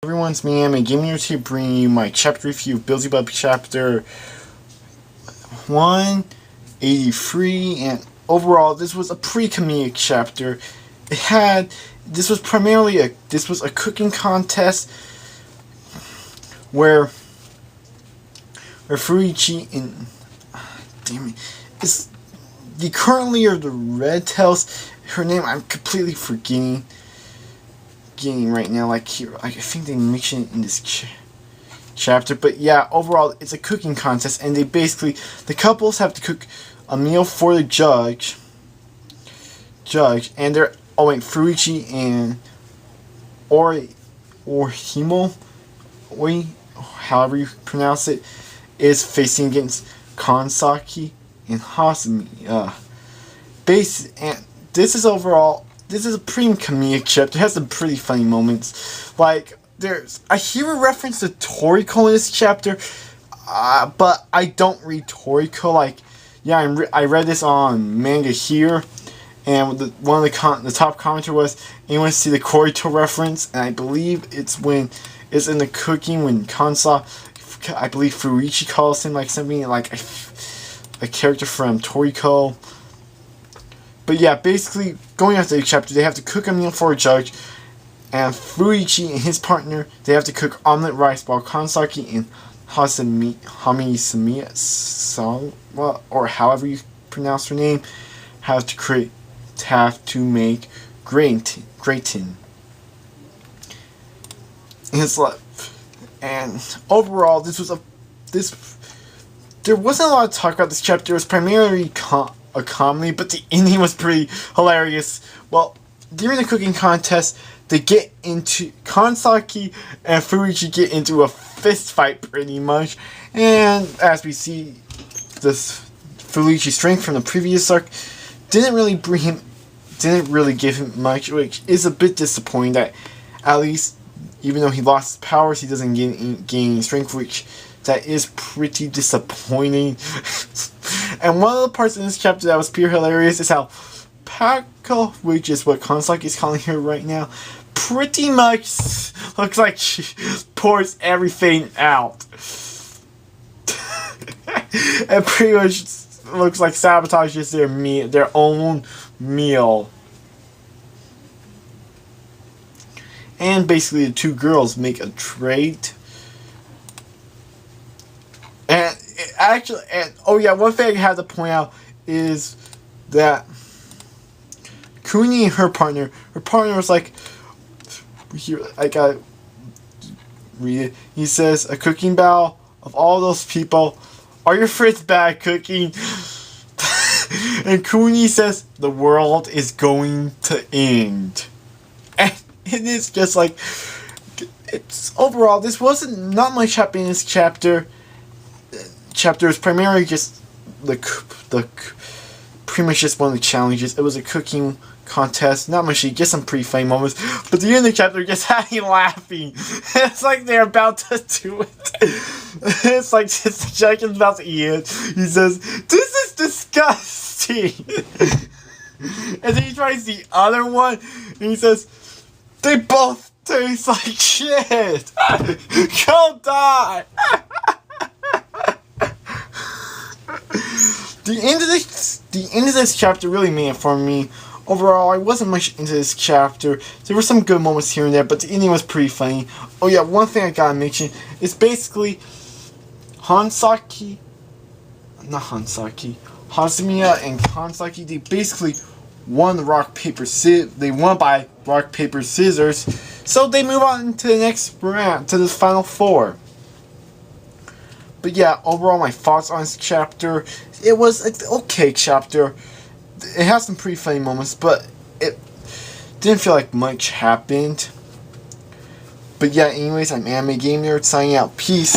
Everyone's me, I'm a gamer here bringing you my chapter review of Beelzebub chapter 183, and overall this was a pretty comedic chapter. This was a cooking contest where Fuichi and is the current leader of the Red Tails. Her name I'm completely forgetting right now. I think they mentioned it in this chapter, but yeah, overall it's a cooking contest, and the couples have to cook a meal for the judge, and they're Fuichi and Orihimo, however you pronounce it, is facing against Kansaki and Hasumi. And this is a pretty comedic chapter. It has some pretty funny moments. I hear a reference to Toriko in this chapter, but I don't read Toriko. I read this on Manga Here, and one of the top commenter was, anyone see the Korito reference? And I believe it's in the cooking when I believe Fuichi calls him something like a character from Toriko. But yeah, basically, going after the chapter, they have to cook a meal for a judge, and Fuichi and his partner, they have to cook omelet rice, while Kansaki and Hamisumi Sawa, or however you pronounce her name, have to make gratin. And overall, there wasn't a lot to talk about this chapter. It was primarily a comedy, but the ending was pretty hilarious. Well, during the cooking contest, Kansaki and Fuichi get into a fist fight pretty much, and as we see, this Fuichi's strength from the previous arc didn't really give him much, which is a bit disappointing. That at least, even though he lost his powers, he doesn't gain strength, which that is pretty disappointing. And one of the parts in this chapter that was pure hilarious is how Pako, which is what Kansaki is calling her right now, pretty much looks like she pours everything out. And pretty much looks like sabotages their own meal. And basically the two girls make a trade. One thing I have to point out is that Kuni and her partner was I gotta read it. He says, a cooking battle of all those people. Are your friends bad at cooking? And Kuni says, the world is going to end. And it is just overall, this wasn't not much happening in this chapter. Chapter is primarily just pretty much just one of the challenges. It was a cooking contest, not much, just some pretty funny moments. But the end of the chapter just had me laughing. It's like they're about to do it. It's like the judge is about to eat it. He says, "This is disgusting." And then he tries the other one, and he says, "They both taste like shit. Go die." The end of this chapter really made it for me. Overall, I wasn't much into this chapter. There were some good moments here and there, but the ending was pretty funny. Oh yeah, one thing I gotta mention is basically Hasumi and Kansaki, they basically won They won by rock, paper, scissors. So they move on to the next round, to the final four. But yeah, overall my thoughts on this chapter, it was an okay chapter. It has some pretty funny moments, but it didn't feel like much happened. But yeah, anyways, I'm Anime Game Nerd signing out. Peace.